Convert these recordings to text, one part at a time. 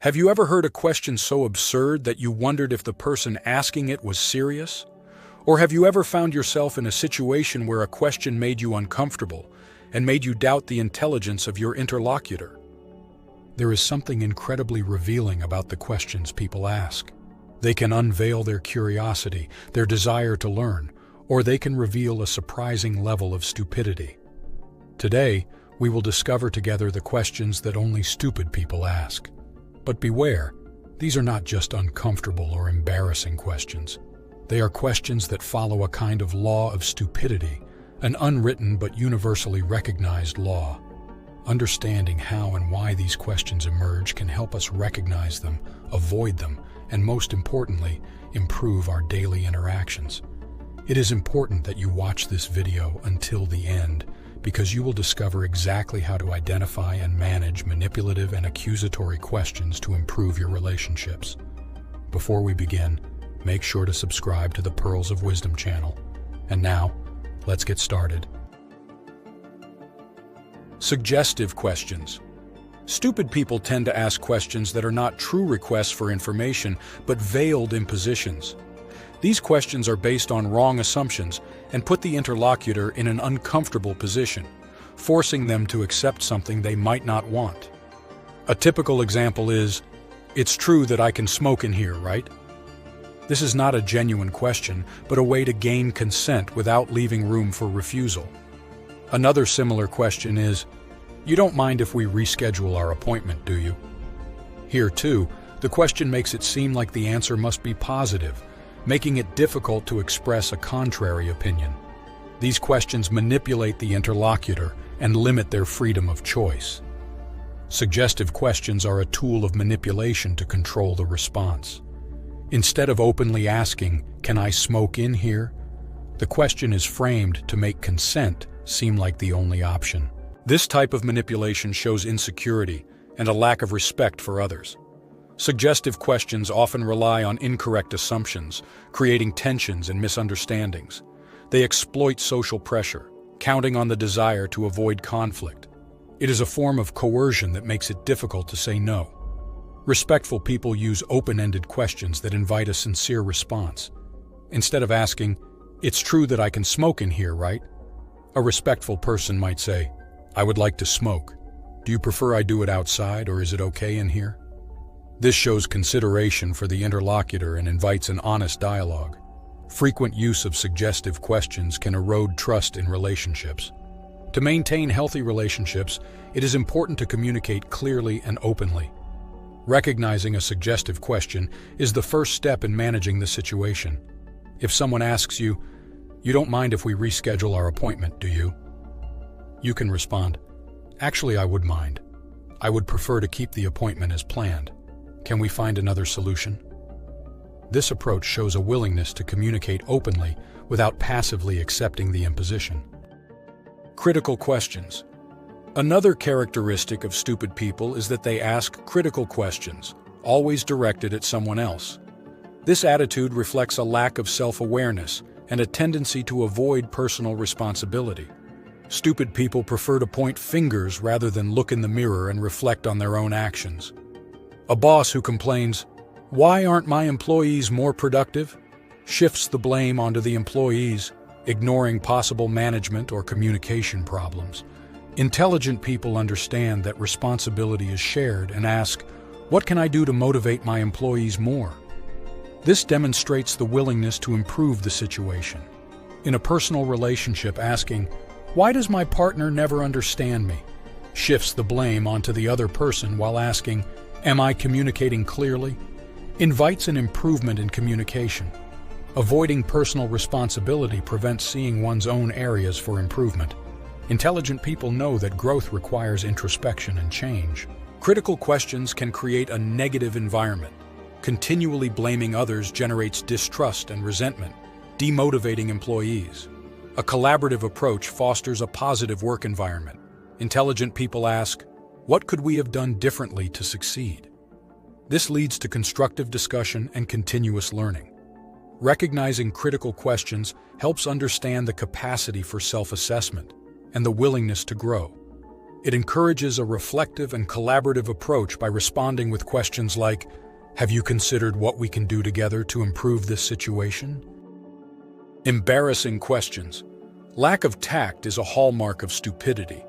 Have you ever heard a question so absurd that you wondered if the person asking it was serious? Or have you ever found yourself in a situation where a question made you uncomfortable and made you doubt the intelligence of your interlocutor? There is something incredibly revealing about the questions people ask. They can unveil their curiosity, their desire to learn, or they can reveal a surprising level of stupidity. Today, we will discover together the questions that only stupid people ask. But beware, these are not just uncomfortable or embarrassing questions. They are questions that follow a kind of law of stupidity, an unwritten but universally recognized law. Understanding how and why these questions emerge can help us recognize them, avoid them, and most importantly, improve our daily interactions. It is important that you watch this video until the end, because you will discover exactly how to identify and manage manipulative and accusatory questions to improve your relationships. Before we begin, make sure to subscribe to the Pearls of Wisdom channel. And now, let's get started. Suggestive questions. Stupid people tend to ask questions that are not true requests for information, but veiled impositions. These questions are based on wrong assumptions and put the interlocutor in an uncomfortable position, forcing them to accept something they might not want. A typical example is, "It's true that I can smoke in here, right?" This is not a genuine question, but a way to gain consent without leaving room for refusal. Another similar question is, "You don't mind if we reschedule our appointment, do you?" Here, too, the question makes it seem like the answer must be positive, making it difficult to express a contrary opinion. These questions manipulate the interlocutor and limit their freedom of choice. Suggestive questions are a tool of manipulation to control the response. Instead of openly asking, "Can I smoke in here?" the question is framed to make consent seem like the only option. This type of manipulation shows insecurity and a lack of respect for others. Suggestive questions often rely on incorrect assumptions, creating tensions and misunderstandings. They exploit social pressure, counting on the desire to avoid conflict. It is a form of coercion that makes it difficult to say no. Respectful people use open-ended questions that invite a sincere response. Instead of asking, "It's true that I can smoke in here, right?" a respectful person might say, "I would like to smoke. Do you prefer I do it outside, or is it okay in here?" This shows consideration for the interlocutor and invites an honest dialogue. Frequent use of suggestive questions can erode trust in relationships. To maintain healthy relationships, it is important to communicate clearly and openly. Recognizing a suggestive question is the first step in managing the situation. If someone asks you, "You don't mind if we reschedule our appointment, do you?" you can respond, "Actually, I would mind. I would prefer to keep the appointment as planned. Can we find another solution?" This approach shows a willingness to communicate openly without passively accepting the imposition. Critical questions. Another characteristic of stupid people is that they ask critical questions, always directed at someone else. This attitude reflects a lack of self-awareness and a tendency to avoid personal responsibility. Stupid people prefer to point fingers rather than look in the mirror and reflect on their own actions. A boss who complains, "Why aren't my employees more productive?" shifts the blame onto the employees, ignoring possible management or communication problems. Intelligent people understand that responsibility is shared and ask, "What can I do to motivate my employees more?" This demonstrates the willingness to improve the situation. In a personal relationship, asking, "Why does my partner never understand me?" shifts the blame onto the other person, while asking, "Am I communicating clearly?" invites an improvement in communication. Avoiding personal responsibility prevents seeing one's own areas for improvement. Intelligent people know that growth requires introspection and change. Critical questions can create a negative environment. Continually blaming others generates distrust and resentment, demotivating employees. A collaborative approach fosters a positive work environment. Intelligent people ask, "What could we have done differently to succeed?" This leads to constructive discussion and continuous learning. Recognizing critical questions helps understand the capacity for self-assessment and the willingness to grow. It encourages a reflective and collaborative approach by responding with questions like, "Have you considered what we can do together to improve this situation?" Embarrassing questions. Lack of tact is a hallmark of stupidity.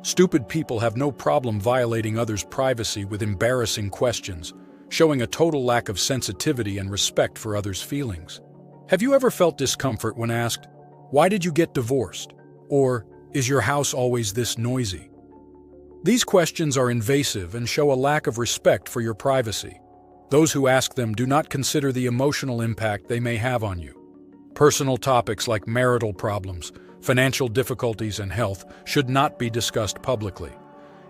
Stupid people have no problem violating others' privacy with embarrassing questions, showing a total lack of sensitivity and respect for others' feelings. Have you ever felt discomfort when asked, "Why did you get divorced?" Or, "Is your house always this noisy?" These questions are invasive and show a lack of respect for your privacy. Those who ask them do not consider the emotional impact they may have on you. Personal topics like marital problems, financial difficulties, and health should not be discussed publicly.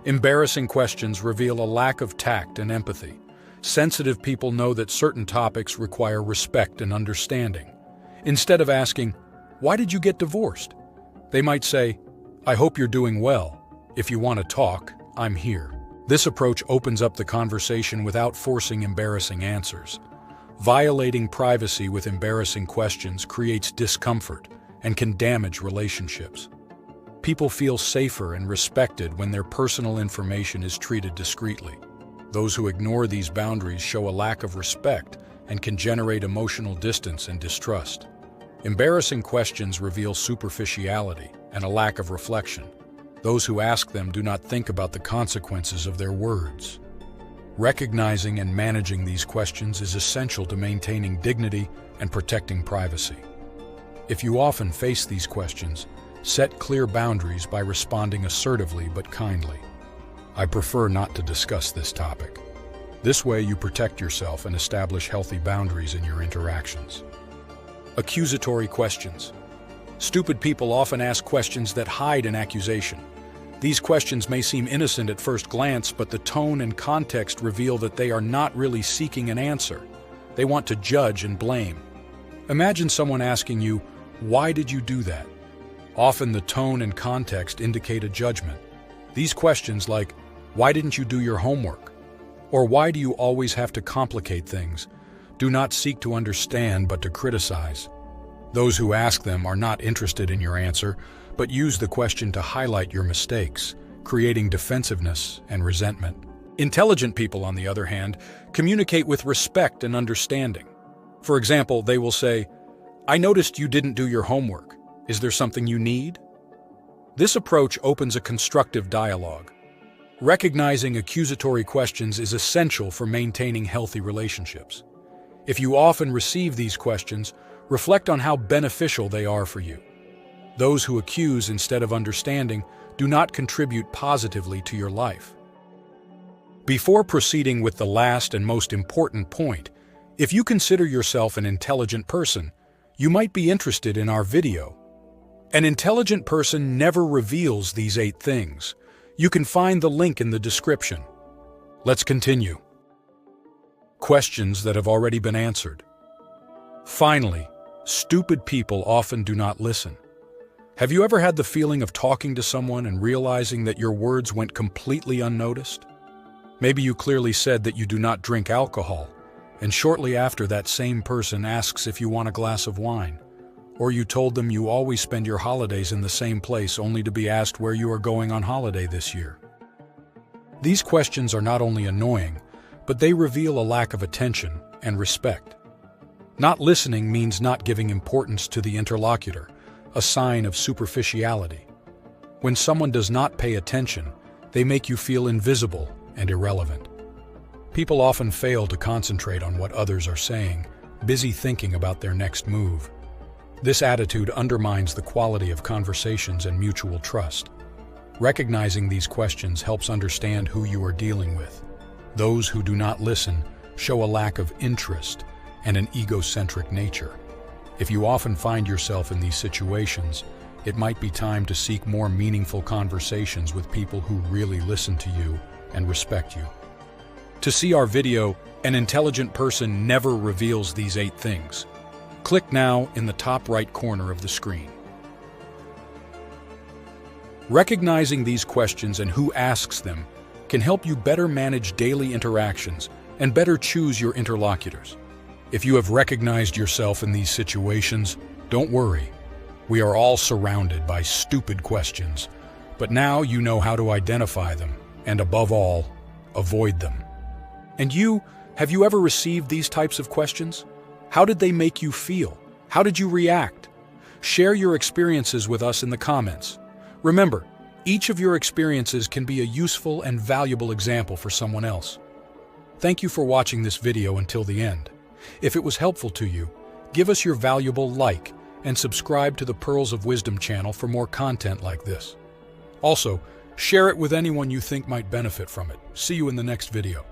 Embarrassing questions reveal a lack of tact and empathy. Sensitive people know that certain topics require respect and understanding. Instead of asking, "Why did you get divorced?" they might say, "I hope you're doing well. If you want to talk, I'm here." This approach opens up the conversation without forcing embarrassing answers. Violating privacy with embarrassing questions creates discomfort and can damage relationships. People feel safer and respected when their personal information is treated discreetly. Those who ignore these boundaries show a lack of respect and can generate emotional distance and distrust. Embarrassing questions reveal superficiality and a lack of reflection. Those who ask them do not think about the consequences of their words. Recognizing and managing these questions is essential to maintaining dignity and protecting privacy. If you often face these questions, set clear boundaries by responding assertively but kindly. "I prefer not to discuss this topic." This way you protect yourself and establish healthy boundaries in your interactions. Accusatory questions. Stupid people often ask questions that hide an accusation. These questions may seem innocent at first glance, but the tone and context reveal that they are not really seeking an answer. They want to judge and blame. Imagine someone asking you, "Why did you do that?" Often the tone and context indicate a judgment. These questions like, "Why didn't you do your homework?" or "Why do you always have to complicate things?" do not seek to understand but to criticize. Those who ask them are not interested in your answer, but use the question to highlight your mistakes, creating defensiveness and resentment. Intelligent people, on the other hand, communicate with respect and understanding. For example, they will say, "I noticed you didn't do your homework. Is there something you need?" This approach opens a constructive dialogue. Recognizing accusatory questions is essential for maintaining healthy relationships. If you often receive these questions, reflect on how beneficial they are for you. Those who accuse instead of understanding do not contribute positively to your life. Before proceeding with the last and most important point, if you consider yourself an intelligent person, you might be interested in our video. An intelligent person never reveals these 8 things. You can find the link in the description. Let's continue. Questions that have already been answered. Finally, stupid people often do not listen. Have you ever had the feeling of talking to someone and realizing that your words went completely unnoticed? Maybe you clearly said that you do not drink alcohol, and shortly after that same person asks if you want a glass of wine. Or you told them you always spend your holidays in the same place only to be asked where you are going on holiday this year. These questions are not only annoying, but they reveal a lack of attention and respect. Not listening means not giving importance to the interlocutor, a sign of superficiality. When someone does not pay attention, they make you feel invisible and irrelevant. People often fail to concentrate on what others are saying, busy thinking about their next move. This attitude undermines the quality of conversations and mutual trust. Recognizing these questions helps understand who you are dealing with. Those who do not listen show a lack of interest and an egocentric nature. If you often find yourself in these situations, it might be time to seek more meaningful conversations with people who really listen to you and respect you. To see our video, An Intelligent Person Never Reveals These 8 Things, click now in the top right corner of the screen. Recognizing these questions and who asks them can help you better manage daily interactions and better choose your interlocutors. If you have recognized yourself in these situations, don't worry. We are all surrounded by stupid questions, But now you know how to identify them, and above all, avoid them. And you, have you ever received these types of questions? How did they make you feel? How did you react? Share your experiences with us in the comments. Remember, each of your experiences can be a useful and valuable example for someone else. Thank you for watching this video until the end. If it was helpful to you, give us your valuable like and subscribe to the Pearls of Wisdom channel for more content like this. Also, share it with anyone you think might benefit from it. See you in the next video.